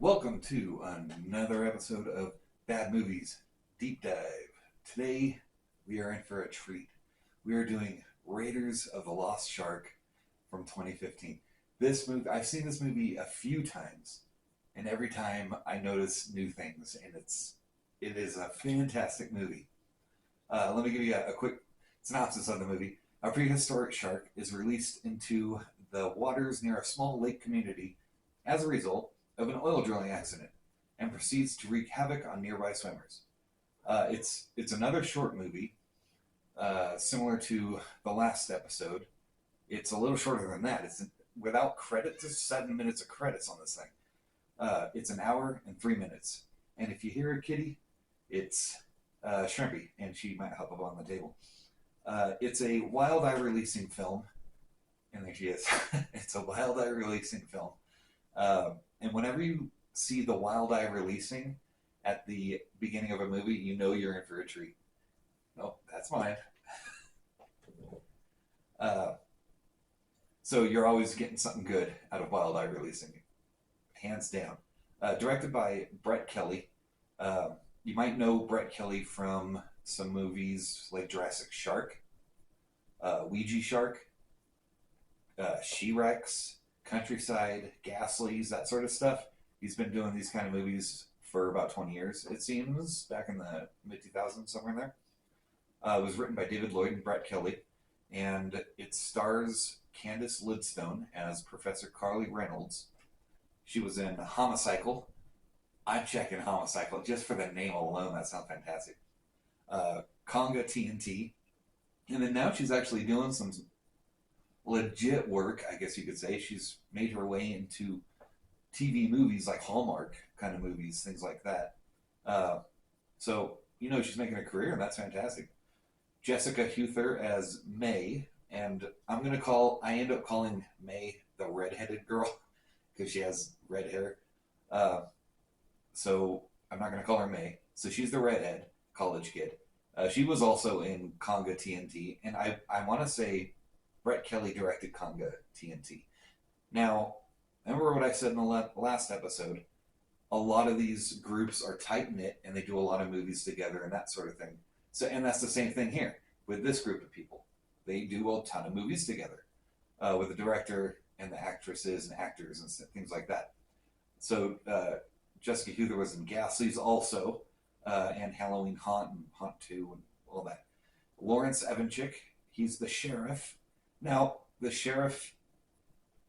Welcome to another episode of Bad Movies Deep Dive. Today we are in for a treat. We are doing Raiders of the Lost Shark from 2015. This movie, I've seen this movie a few times, and every time I notice new things, and it is a fantastic movie. Let me give you a quick synopsis of the movie. A prehistoric shark is released into the waters near a small lake community as a result of an oil drilling accident and proceeds to wreak havoc on nearby swimmers. It's another short movie, similar to the last episode. It's a little shorter than that. It's without credits. There's 7 minutes of credits on this thing. It's an hour and 3 minutes. And if you hear a kitty, it's Shrimpy, and she might hop up on the table. It's a wild eye releasing film, and there she is. It's a wild eye releasing film. And whenever you see the wild eye releasing at the beginning of a movie, you know you're in for a treat. Nope, that's mine. So you're always getting something good out of wild eye releasing, hands down. Directed by Brett Kelly. You might know Brett Kelly from some movies like Jurassic Shark, Ouija Shark, She-Rex, Countryside, Gaslies, that sort of stuff. He's been doing these kind of movies for about 20 years, it seems, back in the mid-2000s, somewhere in there. It was written by David Lloyd and Brett Kelly, and it stars Candice Lidstone as Professor Carly Reynolds. She was in Homicycle. I'm checking Homicycle just for the name alone. That sounds fantastic. Conga TNT. And then now she's actually doing some legit work, I guess you could say. She's made her way into TV movies like Hallmark kind of movies, things like that. So, she's making a career, and that's fantastic. Jessica Huther as May, and I end up calling May the redheaded girl because she has red hair. So I'm not going to call her May. So she's the redhead college kid. She was also in Conga TNT, and I want to say Brett Kelly directed Conga TNT. Now, remember what I said in the last episode? A lot of these groups are tight-knit, and they do a lot of movies together and that sort of thing. And that's the same thing here with this group of people. They do a ton of movies together with the director and the actresses and actors and things like that. So Jessica Huther was in Gaslies also, and Halloween Haunt and Haunt 2 and all that. Lawrence Evanchik, he's the sheriff. Now, the sheriff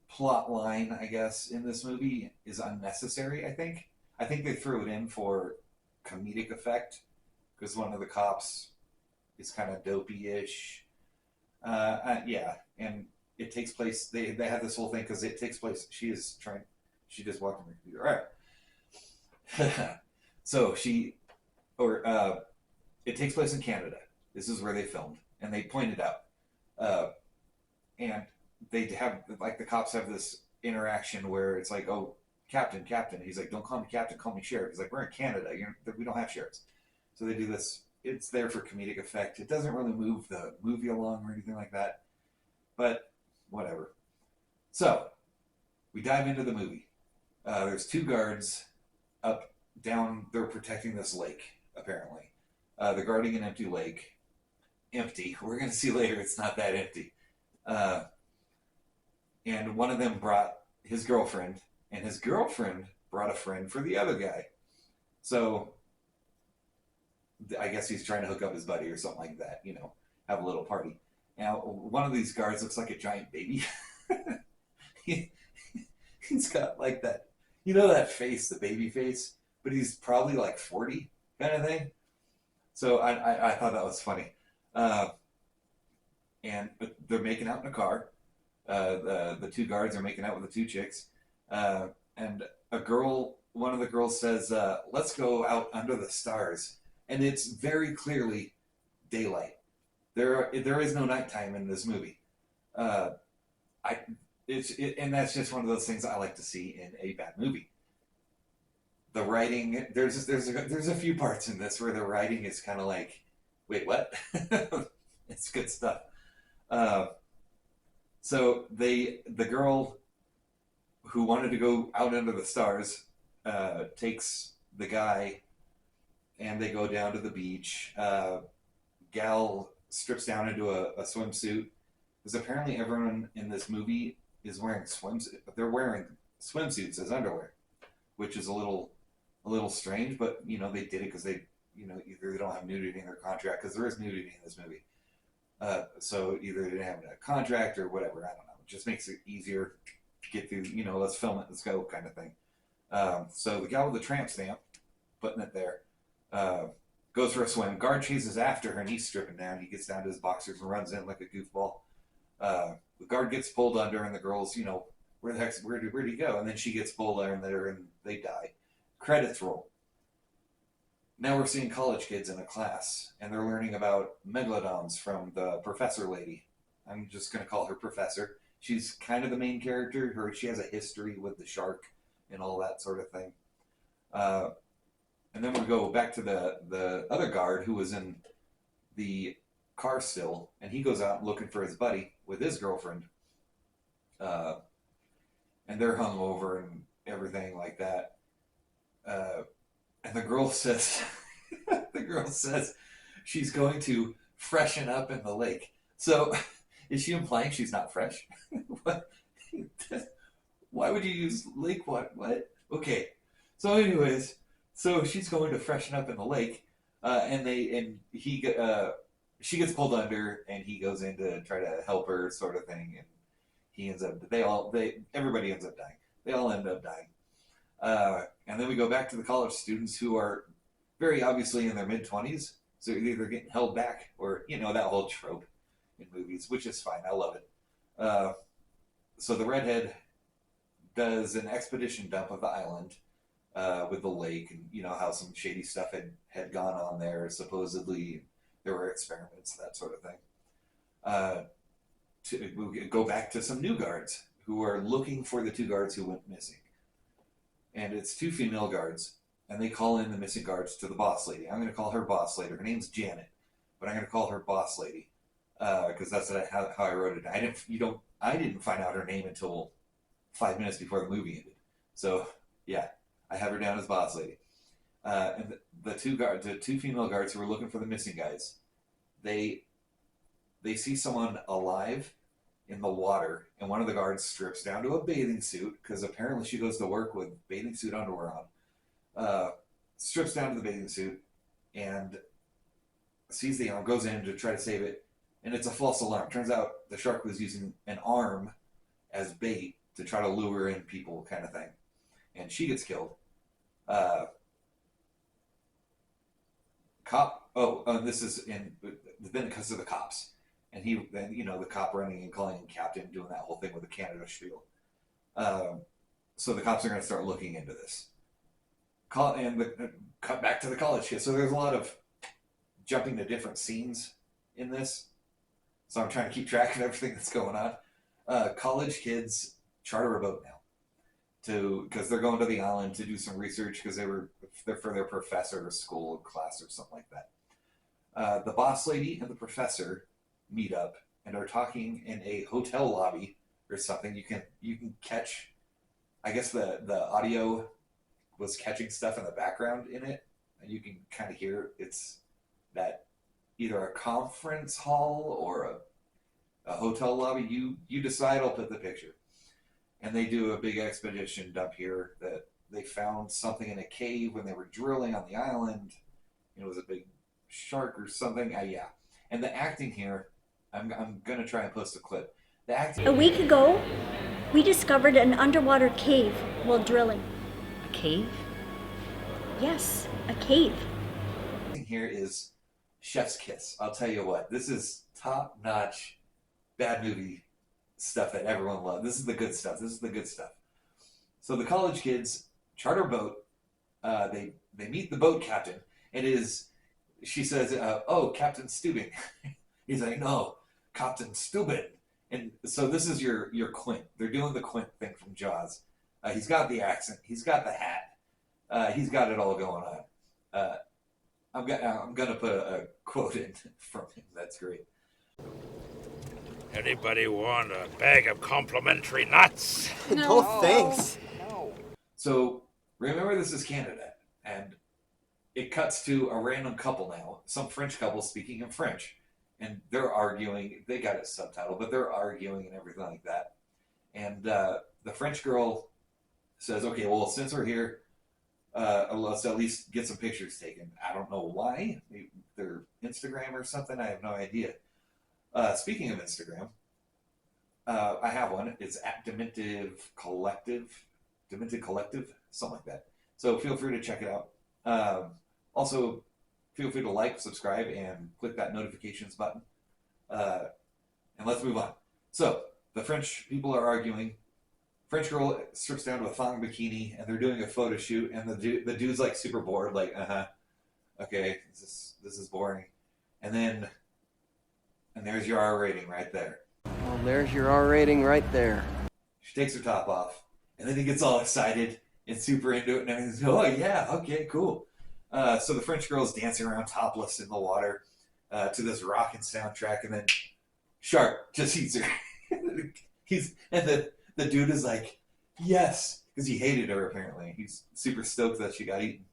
plot line, I guess, in this movie is unnecessary, I think. I think they threw it in for comedic effect because one of the cops is kind of dopey-ish. Yeah, and it takes place, they have this whole thing because it takes place, she just walked on the computer. All right. So it takes place in Canada. This is where they filmed, and they pointed out. And they have, like, the cops have this interaction where it's like, oh, Captain. He's like, don't call me Captain, call me Sheriff. He's like, we're in Canada. We don't have sheriffs. So they do this. It's there for comedic effect. It doesn't really move the movie along or anything like that. But whatever. So we dive into the movie. There's two guards down. They're protecting this lake, apparently. They're guarding an empty lake. Empty. We're going to see later it's not that empty. And one of them brought his girlfriend, and his girlfriend brought a friend for the other guy. So I guess he's trying to hook up his buddy or something like that, have a little party. Now, one of these guards looks like a giant baby. He's got like that, that face, the baby face, but he's probably like 40 kind of thing. So I thought that was funny. But they're making out in a car. The two guards are making out with the two chicks. And one of the girls says, let's go out under the stars. And it's very clearly daylight. There is no nighttime in this movie. And that's just one of those things I like to see in a bad movie. The writing, there's a few parts in this where the writing is kind of like, wait, what? It's good stuff. So the girl who wanted to go out under the stars takes the guy, and they go down to the beach. Gal strips down into a swimsuit, because apparently everyone in this movie is wearing swimsuits. They're wearing swimsuits as underwear, which is a little strange. But they did it because either they don't have nudity in their contract, because there is nudity in this movie. So either they didn't have a contract or whatever. I don't know. It just makes it easier to get through. Let's film it. Let's go, kind of thing. So the gal with the tramp stamp, putting it there, goes for a swim. Guard chases after her, and he's stripping down. He gets down to his boxers and runs in like a goofball. The guard gets pulled under, and the girl's, where the heck, where'd he go? And then she gets pulled under, and they die. Credits roll. Now we're seeing college kids in a class, and they're learning about megalodons from the professor lady. I'm just going to call her Professor. She's kind of the main character. She has a history with the shark and all that sort of thing. And then we go back to the other guard who was in the car still, and he goes out looking for his buddy with his girlfriend. And they're hungover and everything like that. And the girl says, she's going to freshen up in the lake. So, is she implying she's not fresh? What? Why would you use lake water? What? Okay. So, anyways, she's going to freshen up in the lake, she gets pulled under, and he goes in to try to help her, sort of thing, and everybody ends up dying. They all end up dying. And then we go back to the college students, who are very obviously in their mid-20s, so they're either getting held back or, that whole trope in movies, which is fine. I love it. So the redhead does an expedition dump of the island with the lake, and how some shady stuff had gone on there. Supposedly there were experiments, that sort of thing. We'll go back to some new guards who are looking for the 2 guards who went missing. And it's 2 female guards, and they call in the missing guards to the boss lady. I'm going to call her boss lady. Her name's Janet, but I'm going to call her boss lady because that's how I wrote it. I didn't find out her name until 5 minutes before the movie ended. So yeah, I have her down as boss lady. And the 2 female guards who are looking for the missing guys, they see someone alive in the water, and one of the guards strips down to a bathing suit, because apparently she goes to work with bathing suit underwear on. Strips down to the bathing suit and sees the arm, goes in to try to save it, and it's a false alarm. Turns out the shark was using an arm as bait to try to lure in people, kind of thing, and she gets killed. This is then because of the cops. And the cop running and calling him captain, doing that whole thing with the Canada spiel. So the cops are going to start looking into this. Cut back to the college kids. So there's a lot of jumping to different scenes in this. So I'm trying to keep track of everything that's going on. College kids charter a boat now because they're going to the island to do some research, because they're for their professor or school class or something like that. The boss lady and the professor meet up and are talking in a hotel lobby or something. You can catch, I guess the audio was catching stuff in the background in it, and you can kind of hear it's that either a conference hall or a hotel lobby. You decide. I'll put the picture. And they do a big expedition dump here that they found something in a cave when they were drilling on the island. It was a big shark or something. Yeah. And the acting here, I'm going to try and post a clip. The acting. A week ago, we discovered an underwater cave while drilling. A cave? Yes, a cave. Here is chef's kiss. I'll tell you what, this is top-notch bad movie stuff that everyone loves. This is the good stuff. So the college kids charter a boat. They meet the boat captain. She says, "Oh, Captain Stubing." He's like, "No, Captain Stubing." And so this is your Quint. They're doing the Quint thing from Jaws. He's got the accent. He's got the hat. He's got it all going on. I'm gonna put a quote in from him. That's great. Anybody want a bag of complimentary nuts? No, thanks. So Remember, this is Canada, and it cuts to a random couple now, some French couple speaking in French, and they're arguing. They got it subtitled, but they're arguing and everything like that. And the French girl says, "Okay, well, since we're here, let's at least get some pictures taken." I don't know why. Maybe their Instagram or something. I have no idea. Speaking of Instagram, I have one. It's at Demented Collective, something like that. So feel free to check it out. Also, feel free to like, subscribe, and click that notifications button. And let's move on. So the French people are arguing. French girl strips down to a thong bikini, and they're doing a photo shoot. And the dude's like super bored, like, okay, this is boring. And there's your R rating right there. Well, there's your R rating right there. She takes her top off, and then he gets all excited and super into it, and everything's, oh yeah, okay, cool. So the French girl's dancing around topless in the water to this rockin' soundtrack, and then shark just eats her. The dude is like, yes, because he hated her apparently. He's super stoked that she got eaten.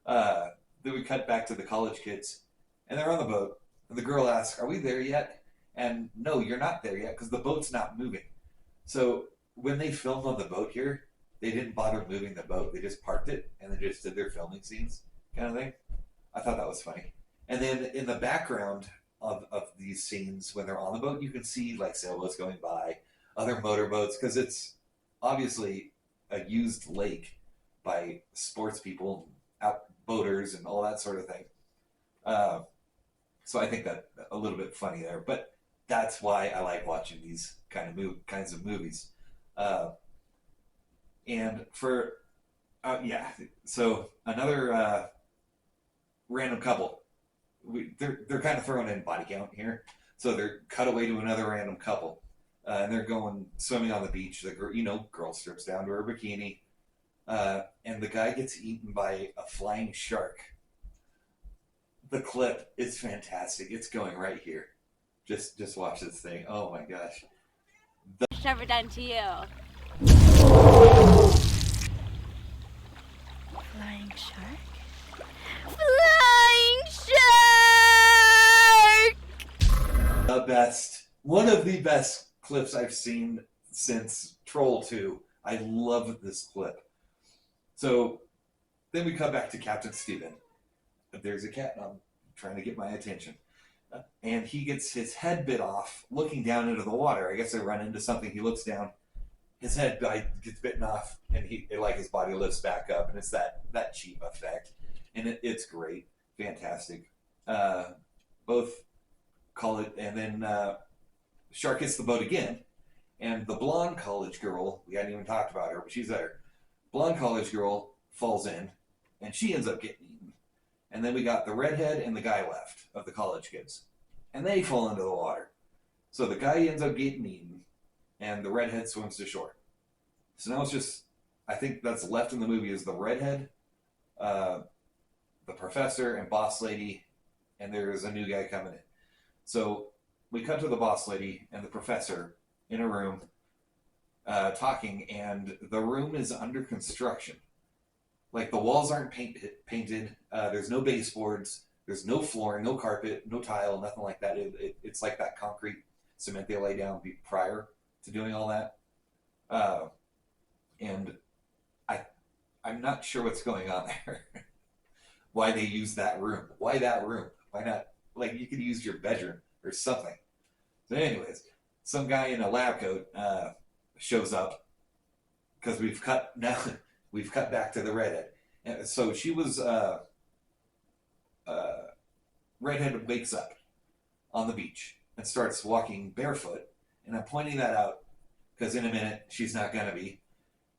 Then we cut back to the college kids, and they're on the boat, and the girl asks, "Are we there yet?" And no, you're not there yet because the boat's not moving. So when they filmed on the boat here, they didn't bother moving the boat. They just parked it and they just did their filming scenes, kind of thing. I thought that was funny. And then in the background of these scenes, when they're on the boat, you can see like sailboats going by, other motorboats, because it's obviously a used lake by sports people, outboaters, and all that sort of thing. So I think that a little bit funny there, but that's why I like watching these kinds of movies. And for so another random couple. They're kind of throwing in body count here, so they're cut away to another random couple, and they're going swimming on the beach. The girl strips down to her bikini, and the guy gets eaten by a flying shark. The clip is fantastic. It's going right here. Just watch this thing. Oh my gosh. What's ever done to you? Flying shark? Flying shark! The best. One of the best clips I've seen since Troll 2. I love this clip. So then we come back to Captain Steven. There's a cat trying to get my attention. And he gets his head bit off looking down into the water. I guess they run into something. He looks down. His head gets bitten off, and his body lifts back up, and it's that cheap effect. And it's great. Fantastic. Both call it, and then Shark hits the boat again, and the blonde college girl, we hadn't even talked about her, but she's there. Blonde college girl falls in, and she ends up getting eaten. And then we got the redhead and the guy left of the college kids. And they fall into the water. So the guy ends up getting eaten, and the redhead swims to shore. So now it's just, I think that's left in the movie is the redhead, the professor, and boss lady, and there's a new guy coming in. So we cut to the boss lady and the professor in a room talking, and the room is under construction. Like the walls aren't painted. There's no baseboards. There's no floor, no carpet, no tile, nothing like that. It's like that concrete cement they lay down prior to doing all that. And I'm not sure what's going on there. Why they use that room? Why that room? Why not? Like you could use your bedroom or something. So, anyways, some guy in a lab coat shows up because we've cut back to the redhead. And so she was redhead wakes up on the beach and starts walking barefoot, and I'm pointing that out because in a minute she's not gonna be,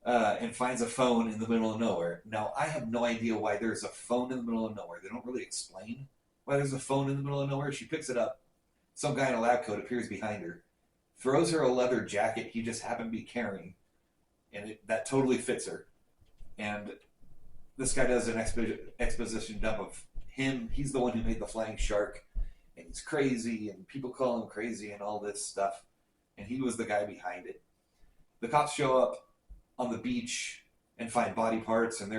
and finds a phone in the middle of nowhere. Now I have no idea why there's a phone in the middle of nowhere. They don't really explain why there's a phone in the middle of nowhere. She picks it up. Some guy in a lab coat appears behind her, throws her a leather jacket he just happened to be carrying, and that totally fits her. And this guy does an exposition dump of him. He's the one who made the flying shark, and he's crazy, and people call him crazy and all this stuff. And he was the guy behind it. The cops show up on the beach, and find body parts, and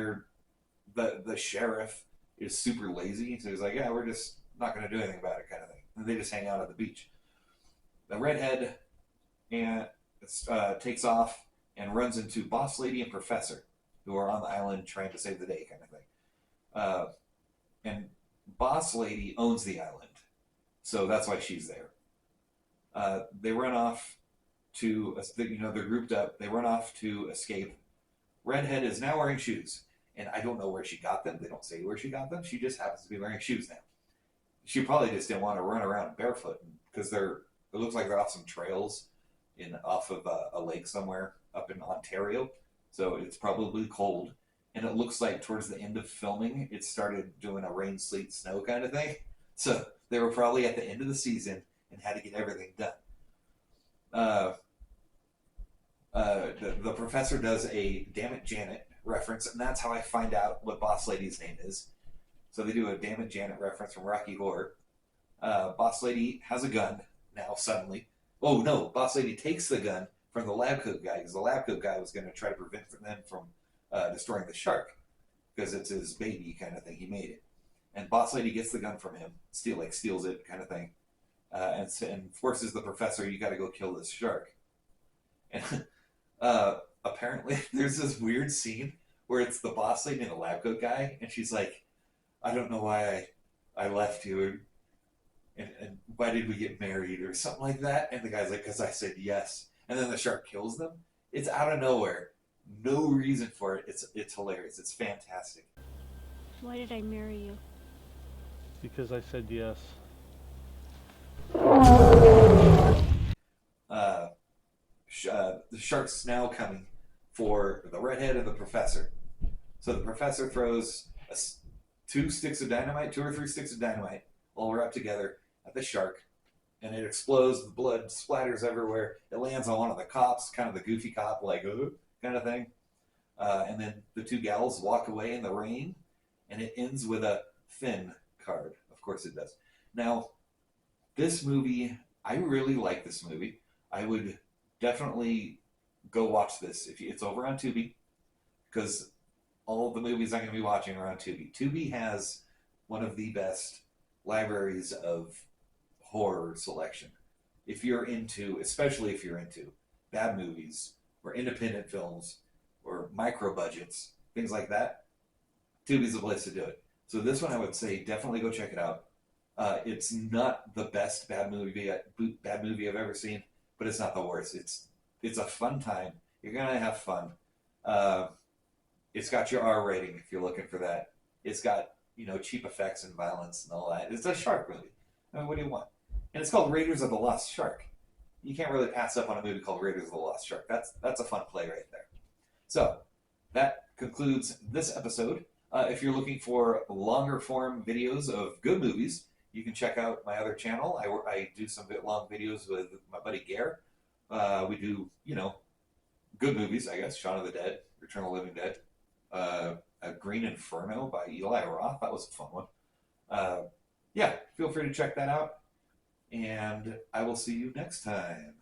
the sheriff is super lazy, so he's like, yeah, we're just not going to do anything about it, kind of thing. And they just hang out at the beach. The redhead and takes off and runs into Boss Lady and Professor, who are on the island trying to save the day, kind of thing. And Boss Lady owns the island, so that's why she's there. They run off to, they're grouped up. They run off to escape. Redhead is now wearing shoes, and I don't know where she got them. They don't say where she got them. She just happens to be wearing shoes now. She probably just didn't want to run around barefoot because it looks like they're off some trails off of a lake somewhere up in Ontario, so it's probably cold. And it looks like towards the end of filming, it started doing a rain, sleet, snow kind of thing. So they were probably at the end of the season and had to get everything done. The professor does a "Damn it, Janet" reference, and that's how I find out what Boss Lady's name is. So they do a "Damn it, Janet" reference from Rocky Horror. Boss Lady has a gun now suddenly. Oh no, Boss Lady takes the gun from the lab coat guy, because the lab coat guy was going to try to prevent them from destroying the shark, because it's his baby kind of thing. He made it. And Boss Lady gets the gun from him, steals it kind of thing, and forces the professor, you got to go kill this shark. And apparently there's this weird scene where it's the Boss Lady and the lab coat guy, and she's like, I don't know why I left you, and why did we get married, or something like that. And the guy's like, because I said yes. And then the shark kills them. It's out of nowhere. No reason for it. It's hilarious. It's fantastic. Why did I marry you? Because I said yes. The shark's now coming for the redhead and the professor. So the professor throws two or three sticks of dynamite, all wrapped together, at the shark, and it explodes. The blood splatters everywhere. It lands on one of the cops, kind of the goofy cop, like, kind of thing. And then the two gals walk away in the rain, and it ends with a Finn card. Of course it does. Now, this movie, I really like this movie. I would definitely go watch this. It's over on Tubi, because all of the movies I'm going to be watching are on Tubi. Tubi has one of the best libraries of horror selection. Especially if you're into bad movies or independent films or micro budgets, things like that, Tubi's the place to do it. So this one, I would say definitely go check it out. It's not the best bad movie I've ever seen, but it's not the worst. It's a fun time. You're gonna have fun. It's got your R rating if you're looking for that. It's got cheap effects and violence and all that. It's a shark movie. I mean, what do you want? And it's called Raiders of the Lost Shark. You can't really pass up on a movie called Raiders of the Lost Shark. That's a fun play right there. So that concludes this episode. If you're looking for longer form videos of good movies, you can check out my other channel. I do some long videos with my buddy Gare. We do, good movies, I guess. Shaun of the Dead, Return of the Living Dead, A Green Inferno by Eli Roth. That was a fun one. Yeah, feel free to check that out. And I will see you next time.